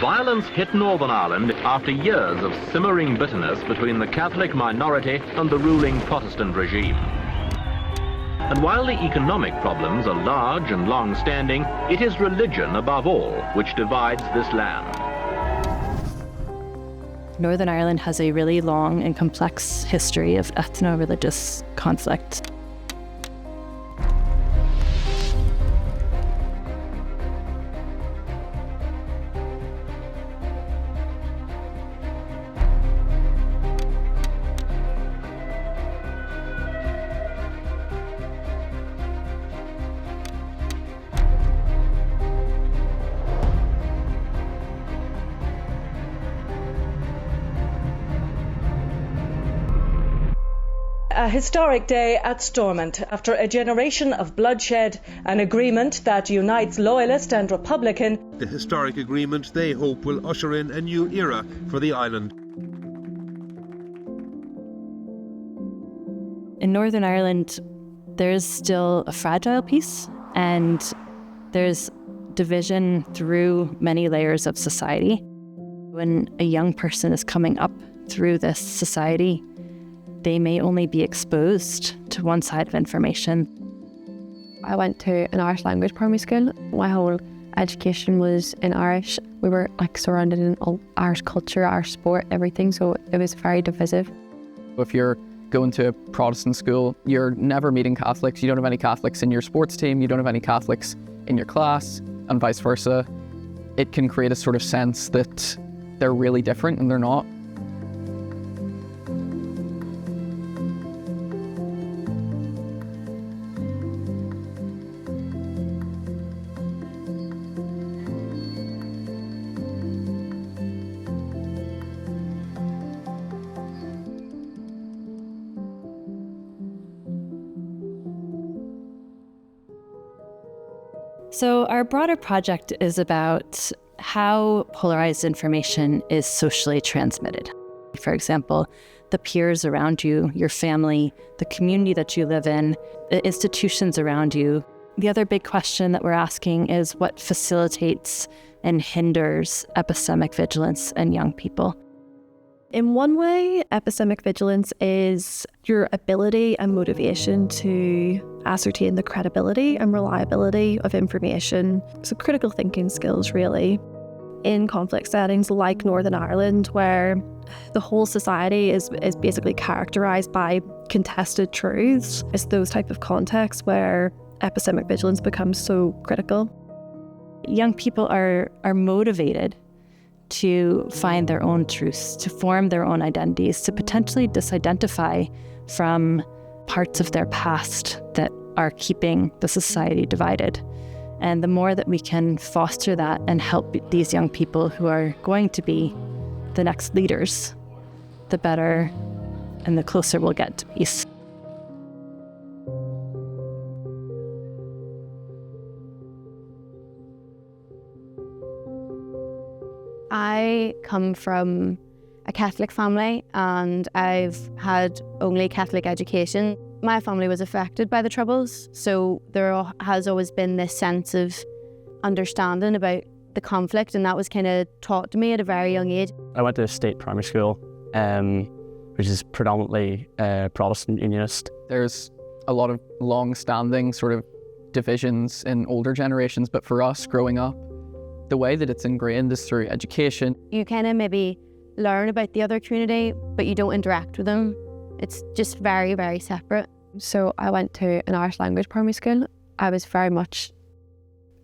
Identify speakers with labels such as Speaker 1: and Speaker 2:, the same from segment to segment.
Speaker 1: Violence hit Northern Ireland after years of simmering bitterness between the Catholic minority and the ruling Protestant regime. And while the economic problems are large and long-standing, it is religion above all which divides this land.
Speaker 2: Northern Ireland has a really long and complex history of ethno-religious conflict.
Speaker 3: A historic day at Stormont after a generation of bloodshed, an agreement that unites loyalist and Republican.
Speaker 4: The historic agreement they hope will usher in a new era for the island.
Speaker 2: In Northern Ireland, there's still a fragile peace, and there's division through many layers of society. When a young person is coming up through this society, they may only be exposed to one side of information.
Speaker 5: I went to an Irish language primary school. My whole education was in Irish. We were surrounded in all Irish culture, Irish sport, everything, so it was very divisive.
Speaker 6: If you're going to a Protestant school, you're never meeting Catholics. You don't have any Catholics in your sports team, you don't have any Catholics in your class, and vice versa. It can create a sort of sense that they're really different and they're not.
Speaker 2: So our broader project is about how polarized information is socially transmitted. For example, the peers around you, your family, the community that you live in, the institutions around you. The other big question that we're asking is what facilitates and hinders epistemic vigilance in young people.
Speaker 7: In one way, epistemic vigilance is your ability and motivation to ascertain the credibility and reliability of information. So critical thinking skills, really. In conflict settings like Northern Ireland, where the whole society is basically characterised by contested truths, it's those type of contexts where epistemic vigilance becomes so critical.
Speaker 2: Young people are motivated to find their own truths, to form their own identities, to potentially disidentify from parts of their past that are keeping the society divided. And the more that we can foster that and help these young people who are going to be the next leaders, the better and the closer we'll get to peace.
Speaker 5: I come from a Catholic family and I've had only Catholic education. My family was affected by the Troubles, so there has always been this sense of understanding about the conflict, and that was kind of taught to me at a very young age.
Speaker 8: I went to a state primary school, which is predominantly Protestant Unionist.
Speaker 6: There's a lot of long-standing sort of divisions in older generations, but for us growing up, the way that it's ingrained is through education.
Speaker 5: You kind of maybe learn about the other community, but you don't interact with them. It's just very, very separate.
Speaker 7: So I went to an Irish language primary school. I was very much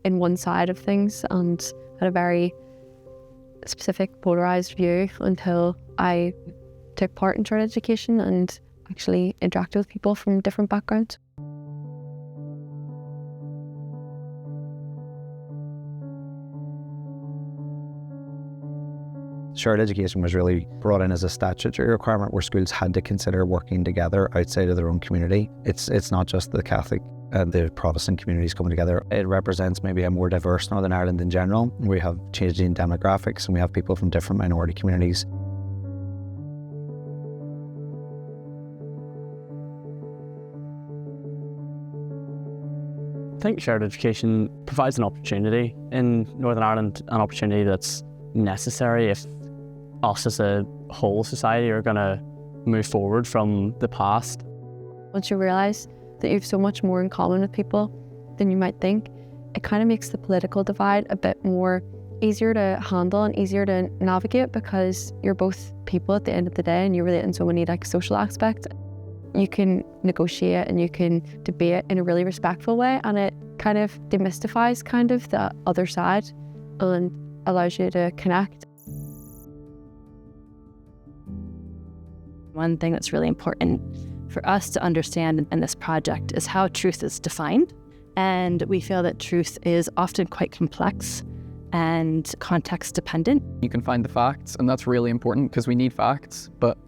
Speaker 7: in one side of things and had a very specific polarised view until I took part in church education and actually interacted with people from different backgrounds.
Speaker 9: Shared education was really brought in as a statutory requirement where schools had to consider working together outside of their own community. It's not just the Catholic and the Protestant communities coming together. It represents maybe a more diverse Northern Ireland in general. We have changing demographics and we have people from different minority communities.
Speaker 8: I think shared education provides an opportunity in Northern Ireland, an opportunity that's necessary if us as a whole society are going to move forward from the past.
Speaker 5: Once you realise that you have so much more in common with people than you might think, it kind of makes the political divide a bit more easier to handle and easier to navigate, because you're both people at the end of the day and you relate in so many like social aspects. You can negotiate and you can debate in a really respectful way, and it kind of demystifies kind of the other side and allows you to connect.
Speaker 2: One thing that's really important for us to understand in this project is how truth is defined. And we feel that truth is often quite complex and context dependent.
Speaker 6: You can find the facts, and that's really important because we need facts, but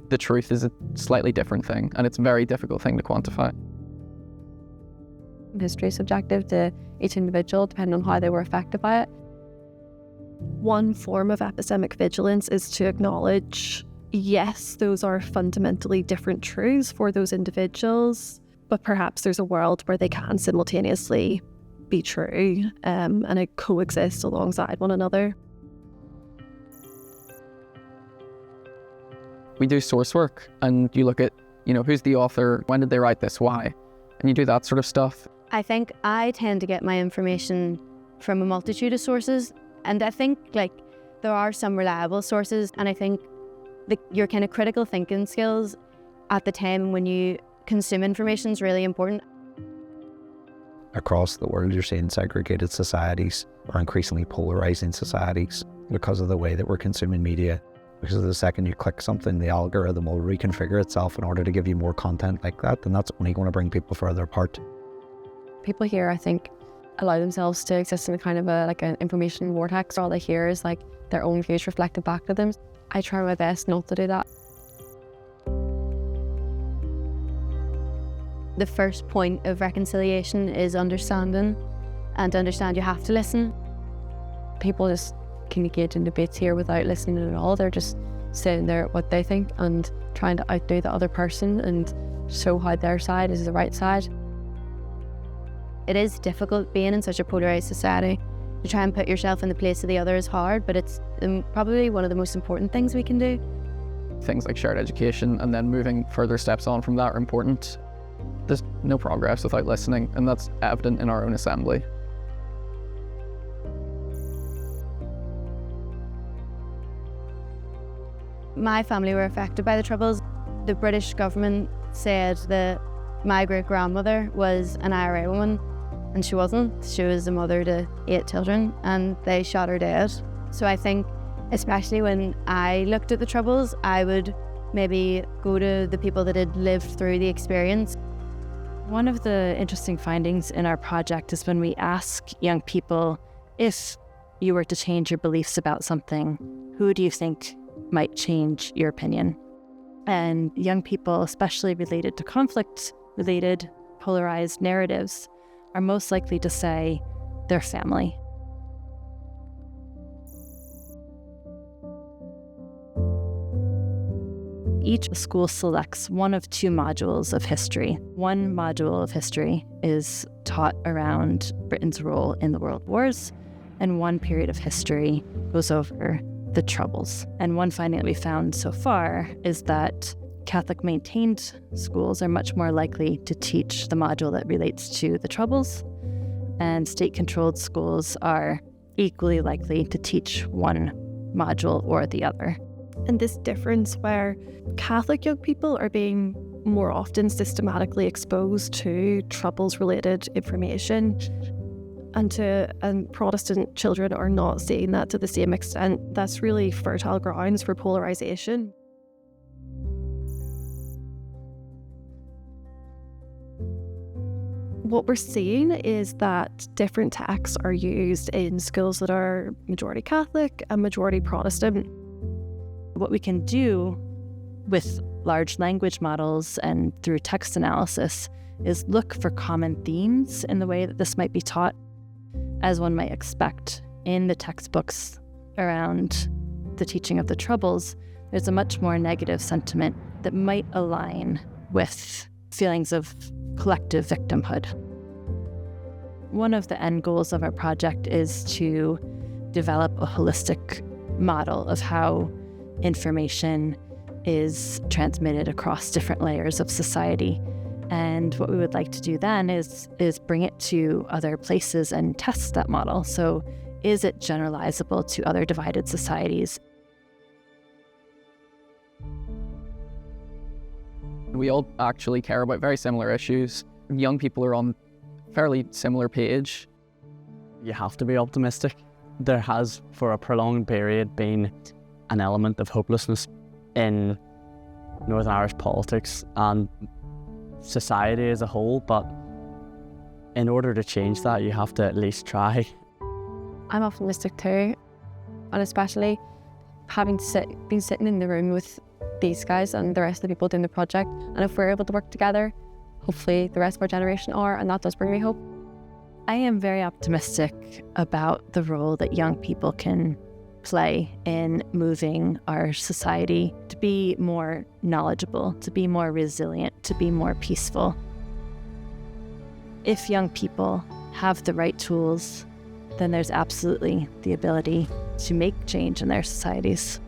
Speaker 6: the truth is a slightly different thing, and it's a very difficult thing to quantify.
Speaker 5: History is subjective to each individual depending on how they were affected by it.
Speaker 7: One form of epistemic vigilance is to acknowledge, yes, those are fundamentally different truths for those individuals, but perhaps there's a world where they can simultaneously be true and coexist alongside one another.
Speaker 6: We do source work, and you look at, who's the author, when did they write this, why? And you do that sort of stuff.
Speaker 5: I think I tend to get my information from a multitude of sources, and I think there are some reliable sources, and I think your kind of critical thinking skills at the time when you consume information is really important.
Speaker 9: Across the world, you're seeing segregated societies or increasingly polarizing societies because of the way that we're consuming media. Because the second you click something, the algorithm will reconfigure itself in order to give you more content like that, and that's only going to bring people further apart.
Speaker 5: People here, I think, allow themselves to exist in a kind of an information vortex. All they hear is their own views reflected back to them. I try my best not to do that. The first point of reconciliation is understanding, and to understand you have to listen. People just can engage in debates here without listening at all. They're just saying what they think and trying to outdo the other person and show how their side is the right side. It is difficult being in such a polarised society. To try and put yourself in the place of the other is hard, but it's probably one of the most important things we can do.
Speaker 6: Things like shared education and then moving further steps on from that are important. There's no progress without listening, and that's evident in our own assembly.
Speaker 5: My family were affected by the Troubles. The British government said that my great-grandmother was an IRA woman, and she wasn't. She was a mother to 8 children, and they shot her dead. So I think, especially when I looked at the Troubles, I would maybe go to the people that had lived through the experience.
Speaker 2: One of the interesting findings in our project is when we ask young people, if you were to change your beliefs about something, who do you think might change your opinion? And young people, especially related to conflict-related polarized narratives, are most likely to say their family. Each school selects one of 2 modules of history. One module of history is taught around Britain's role in the World Wars, and one period of history goes over the Troubles. And one finding that we found so far is that Catholic-maintained schools are much more likely to teach the module that relates to the Troubles, and state-controlled schools are equally likely to teach one module or the other.
Speaker 7: And this difference where Catholic young people are being more often systematically exposed to Troubles-related information, and Protestant children are not seeing that to the same extent, that's really fertile grounds for polarization. What we're seeing is that different texts are used in schools that are majority Catholic and majority Protestant.
Speaker 2: What we can do with large language models and through text analysis is look for common themes in the way that this might be taught. As one might expect in the textbooks around the teaching of the Troubles, there's a much more negative sentiment that might align with feelings of collective victimhood. One of the end goals of our project is to develop a holistic model of how information is transmitted across different layers of society. And what we would like to do then is bring it to other places and test that model. So is it generalizable to other divided societies?
Speaker 6: We all actually care about very similar issues. Young people are on a fairly similar page.
Speaker 8: You have to be optimistic. There has, for a prolonged period, been an element of hopelessness in Northern Irish politics and society as a whole, but in order to change that, you have to at least try.
Speaker 5: I'm optimistic too, and especially having been sitting in the room with these guys and the rest of the people doing the project, and if we're able to work together, hopefully the rest of our generation are, and that does bring me hope.
Speaker 2: I am very optimistic about the role that young people can play in moving our society to be more knowledgeable, to be more resilient, to be more peaceful. If young people have the right tools, then there's absolutely the ability to make change in their societies.